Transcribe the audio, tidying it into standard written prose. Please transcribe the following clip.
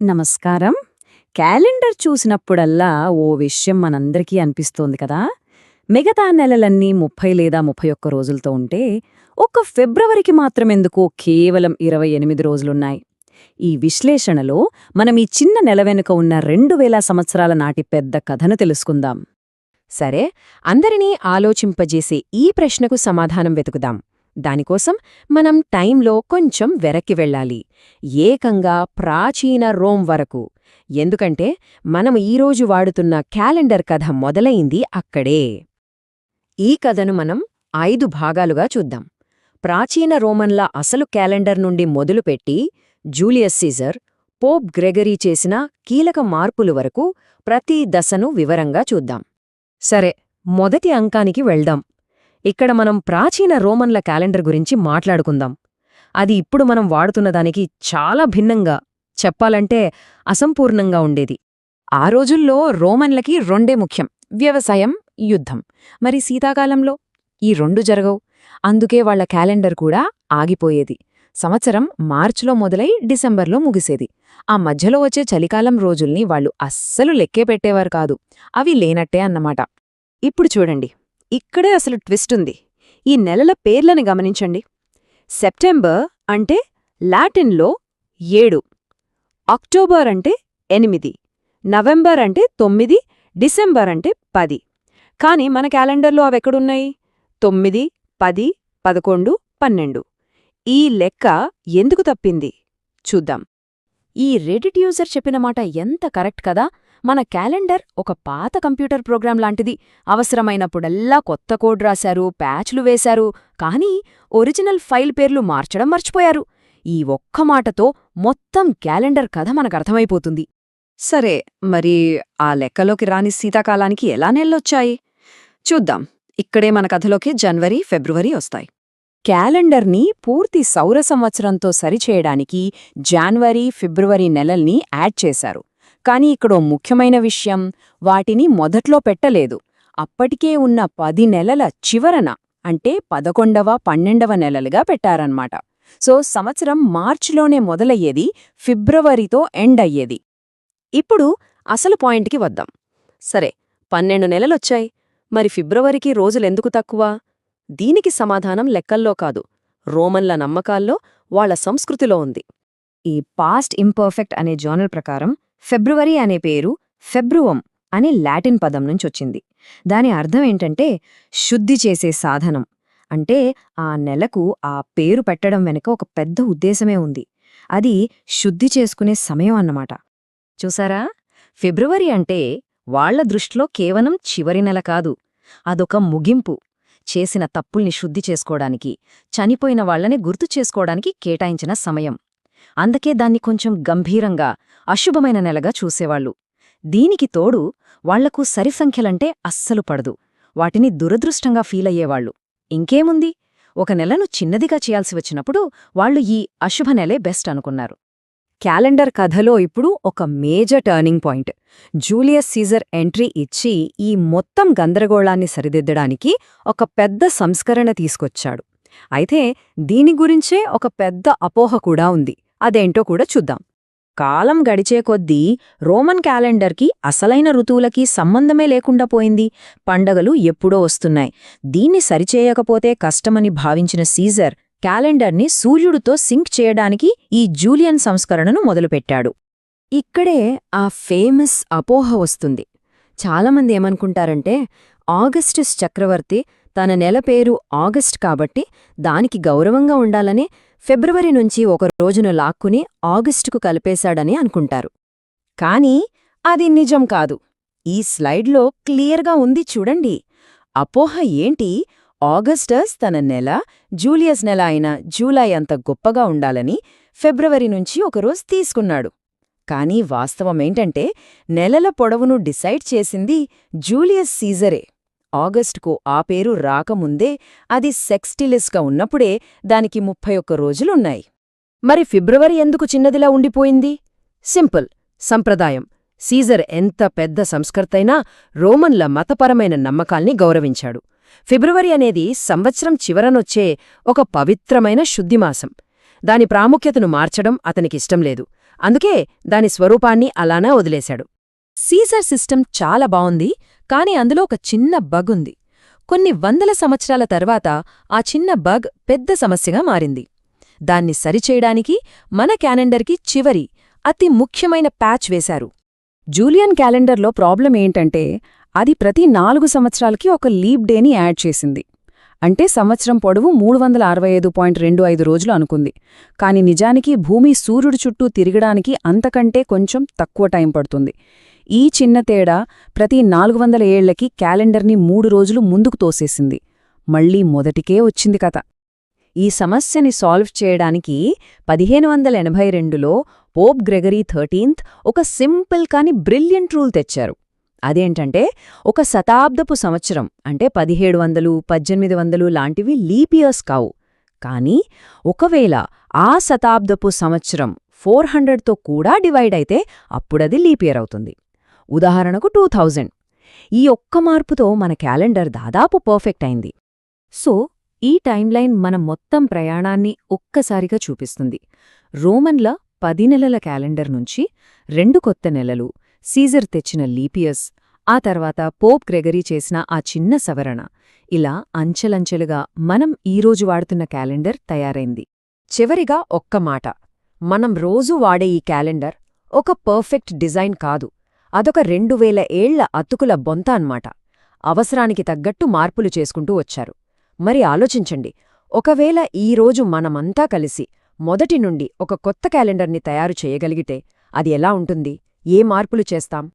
నమస్కారం. క్యాలెండర్ చూసినప్పుడల్లా ఓ విషయం మనందరికీ అనిపిస్తోంది కదా. మిగతా నెలలన్నీ 30 లేదా 31 రోజులతో ఉంటే ఒక్క ఫిబ్రవరికి మాత్రమెందుకో కేవలం 28 రోజులున్నాయి. ఈ విశ్లేషణలో మనం ఈ చిన్న నెల వెనుక ఉన్న 2000 సంవత్సరాల నాటి పెద్ద కథను తెలుసుకుందాం. సరే, అందరినీ ఆలోచింపజేసే ఈ ప్రశ్నకు సమాధానం వెతుకుదాం. దానికోసం మనం టైంలో కొంచెం వెనక్కి వెళ్ళాలి, ఏకంగా ప్రాచీన రోమ్ వరకు. ఎందుకంటే మనం ఈరోజు వాడుతున్న క్యాలెండర్ కథ మొదలైంది అక్కడే. ఈ కథను మనం 5 భాగాలుగా చూద్దాం. ప్రాచీన రోమన్ల అసలు క్యాలెండర్ నుండి మొదలుపెట్టి జూలియస్ సీజర్, పోప్ గ్రెగరీ చేసిన కీలక మార్పులు వరకు ప్రతి దశను వివరంగా చూద్దాం. సరే, మొదటి అంకానికి వెళ్దాం. ఇక్కడ మనం ప్రాచీన రోమన్ల క్యాలెండర్ గురించి మాట్లాడుకుందాం. అది ఇప్పుడు మనం వాడుతున్నదానికి చాలా భిన్నంగా, చెప్పాలంటే అసంపూర్ణంగా ఉండేది. ఆ రోజుల్లో రోమన్లకి రెండే ముఖ్యం: వ్యవసాయం, యుద్ధం. మరి శీతాకాలంలో ఈ రెండు జరగవు. అందుకే వాళ్ల క్యాలెండర్ కూడా ఆగిపోయేది. సంవత్సరం మార్చిలో మొదలై డిసెంబర్లో ముగిసేది. ఆ మధ్యలో వచ్చే చలికాలం రోజుల్ని వాళ్లు అస్సలు లెక్కే పెట్టేవారు కాదు. అవి లేనట్టే అన్నమాట. ఇప్పుడు చూడండి, ఇక్కడే అసలు ట్విస్ట్ ఉంది. ఈ నెలల పేర్లని గమనించండి. సెప్టెంబర్ అంటే లాటిన్లో 7, అక్టోబర్ అంటే 8, నవంబర్ అంటే 9, డిసెంబర్ అంటే 10. కాని మన క్యాలెండర్లో అవెక్కడున్నాయి? 9, 10, 11, 12. ఈ లెక్క ఎందుకు తప్పింది చూద్దాం. ఈ రెడిట్ యూజర్ చెప్పిన మాట ఎంత కరెక్ట్ కదా. మన క్యాలెండర్ ఒక పాత కంప్యూటర్ ప్రోగ్రాం లాంటిది. అవసరమైనప్పుడల్లా కొత్త కోడ్ రాశారు, ప్యాచ్లు వేశారు, కానీ ఒరిజినల్ ఫైల్ పేర్లు మార్చడం మర్చిపోయారు. ఈ ఒక్క మాటతో మొత్తం క్యాలెండర్ కథ మనకర్థమైపోతుంది. సరే, మరి ఆ లెక్కలోకి రాని శీతాకాలానికి ఎలా నెలలొచ్చాయి చూద్దాం. ఇక్కడే మన కథలోకి జనవరి, ఫిబ్రవరి వస్తాయి. క్యాలెండర్ని పూర్తి సౌర సంవత్సరంతో సరిచేయడానికి జనవరి, ఫిబ్రవరి నెలల్ని యాడ్ చేశారు. కాని ఇక్కడో ముఖ్యమైన విషయం: వాటిని మొదట్లో పెట్టలేదు. అప్పటికే ఉన్న 10 నెలల చివరన, అంటే 11వ, 12వ నెలలుగా పెట్టారన్నమాట. సో సంవత్సరం మార్చిలోనే మొదలయ్యేది, ఫిబ్రవరితో ఎండ్ అయ్యేది. ఇప్పుడు అసలు పాయింట్కి వద్దాం. సరే, 12 నెలలొచ్చాయి. మరి ఫిబ్రవరికి రోజులెందుకు తక్కువ? దీనికి సమాధానం లెక్కల్లో కాదు, రోమన్ల నమ్మకాల్లో, వాళ్ల సంస్కృతిలో ఉంది. ఈ పాస్ట్ ఇంపర్ఫెక్ట్ అనే జర్నల్ ప్రకారం ఫిబ్రవరి అనే పేరు ఫెబ్రువం అనే లాటిన్ పదం నుంచొచ్చింది. దాని అర్థమేంటంటే శుద్ధి చేసే సాధనం. అంటే ఆ నెలకు ఆ పేరు పెట్టడం వెనుక ఒక పెద్ద ఉద్దేశమే ఉంది. అది శుద్ధి చేసుకునే సమయం అన్నమాట. చూసారా, ఫిబ్రవరి అంటే వాళ్ల దృష్టిలో కేవలం చివరి నెల కాదు, అదొక ముగింపు. చేసిన తప్పుల్ని శుద్ధి చేసుకోవడానికి, చనిపోయిన వాళ్లని గుర్తు చేసుకోవడానికి కేటాయించిన సమయం. అందుకే దాన్ని కొంచెం గంభీరంగా, అశుభమైన నెలగా చూసేవాళ్లు. దీనికి తోడు వాళ్లకు సరిసంఖ్యలంటే అస్సలు పడదు. వాటిని దురదృష్టంగా ఫీలయ్యేవాళ్లు. ఇంకేముంది, ఒక నెలను చిన్నదిగా చేయాల్సి వచ్చినప్పుడు వాళ్లు ఈ అశుభ నెలే బెస్ట్ అనుకున్నారు. క్యాలెండర్ కథలో ఇప్పుడు ఒక major turning point. Julius Caesar entry ఇచ్చి ఈ మొత్తం గందరగోళాన్ని సరిదిద్దడానికి ఒక పెద్ద సంస్కరణ తీసుకొచ్చాడు. అయితే దీని గురించే ఒక పెద్ద అపోహ కూడా ఉంది. అదేంటో కూడా చూద్దాం. కాలం గడిచే కొద్దీ రోమన్ క్యాలెండర్కి అసలైన ఋతువులకి సంబంధమే లేకుండా పోయింది. పండగలు ఎప్పుడో వస్తున్నాయి. దీన్ని సరిచేయకపోతే కష్టమని భావించిన సీజర్ క్యాలెండర్ని సూర్యుడితో సింక్ చేయడానికి ఈ జూలియన్ సంస్కరణను మొదలుపెట్టాడు. ఇక్కడే ఆ ఫేమస్ అపోహ వస్తుంది. చాలామంది ఏమనుకుంటారంటే, ఆగస్టస్ చక్రవర్తి తన నెల పేరు ఆగస్ట్ కాబట్టి దానికి గౌరవంగా ఉండాలని ఫిబ్రవరి నుంచి ఒక రోజును లాక్కుని ఆగస్టుకు కలిపేశాడని అనుకుంటారు. కానీ అది నిజం కాదు. ఈ స్లైడ్లో క్లియర్గా ఉంది చూడండి. అపోహ ఏంటి? ఆగస్టస్ తన నెల జూలియస్ నెల అయిన జూలై అంత గొప్పగా ఉండాలని ఫిబ్రవరి నుంచి ఒకరోజు తీసుకున్నాడు. కానీ వాస్తవమేంటంటే నెలల పొడవును డిసైడ్ చేసింది జూలియస్ సీజరే. ఆగస్టుకు ఆ పేరు రాకముందే, అది సెక్స్టిలిస్గా ఉన్నప్పుడే దానికి 31 రోజులున్నాయి. మరి ఫిబ్రవరి ఎందుకు చిన్నదిలా ఉండిపోయింది? సింపుల్, సంప్రదాయం. సీజర్ ఎంత పెద్ద సంస్కర్తైనా రోమన్ల మతపరమైన నమ్మకాల్ని గౌరవించాడు. ఫిబ్రవరి అనేది సంవత్సరం చివరనొచ్చే ఒక పవిత్రమైన శుద్ధిమాసం. దాని ప్రాముఖ్యతను మార్చడం అతనికిష్టం లేదు. అందుకే దాని స్వరూపాన్ని అలానే వదిలేశాడు. సీజర్ సిస్టమ్ చాలా బావుంది, కానీ అందులో ఒక చిన్న బగ్ ఉంది. కొన్ని వందల సంవత్సరాల తర్వాత ఆ చిన్న బగ్ పెద్ద సమస్యగా మారింది. దాన్ని సరిచేయడానికి మన క్యాలెండర్కి చివరి, అతి ముఖ్యమైన ప్యాచ్ వేశారు. జూలియన్ క్యాలెండర్లో ప్రాబ్లం ఏంటంటే అది ప్రతి 4 సంవత్సరాలకి ఒక లీప్ డేని యాడ్ చేసింది. అంటే సంవత్సరం పొడవు 365.25 రోజులు అనుకుంది. కాని నిజానికి భూమి సూర్యుడి చుట్టూ తిరగడానికి అంతకంటే కొంచెం తక్కువ టైం పడుతుంది. ఈ చిన్న తేడా ప్రతి 400 ఏళ్లకి క్యాలెండర్ని 3 రోజులు ముందుకు తోసేసింది. మళ్లీ మొదటికే వచ్చింది కథ. ఈ సమస్యని సాల్వ్ చేయడానికి 1582లో పోప్ గ్రెగరీ 13th ఒక సింపుల్ కాని బ్రిలియంట్ రూల్ తెచ్చారు. అదేంటంటే ఒక శతాబ్దపు సంవత్సరం అంటే 1700, 1800 లాంటివి లీప్ ఇయర్స్ కావు. కానీ ఒకవేళ ఆ శతాబ్దపు సంవత్సరం 400తో కూడా డివైడ్ అయితే అప్పుడది లీప్ ఇయర్ అవుతుంది. ఉదాహరణకు 2000. ఈ ఒక్క మార్పుతో మన క్యాలెండర్ దాదాపు పర్ఫెక్ట్ అయింది. సో ఈ టైంలైన్ మన మొత్తం ప్రయాణాన్ని ఒక్కసారిగా చూపిస్తుంది. రోమన్ల 10 నెలల క్యాలెండర్ నుంచి 2 కొత్త నెలలు, సీజర్ తెచ్చిన లీపియర్స్, ఆ తర్వాత పోప్ గ్రెగరీ చేసిన ఆ చిన్న సవరణ, ఇలా అంచెలంచెలుగా మనం ఈరోజు వాడుతున్న క్యాలెండర్ తయారైంది. చివరిగా ఒక్క మాట. మనం రోజూ వాడే ఈ క్యాలెండర్ ఒక పర్ఫెక్ట్ డిజైన్ కాదు. అదొక 2000 ఏళ్ల అతుకుల బొంత అన్నమాట. అవసరానికి తగ్గట్టు మార్పులు చేసుకుంటూ వచ్చారు. మరి ఆలోచించండి, ఒకవేళ ఈరోజు మనమంతా కలిసి మొదటి నుండి ఒక కొత్త క్యాలెండర్ని తయారు చేయగలిగితే అది ఎలా ఉంటుంది? ఏ మార్పులు చేస్తాం?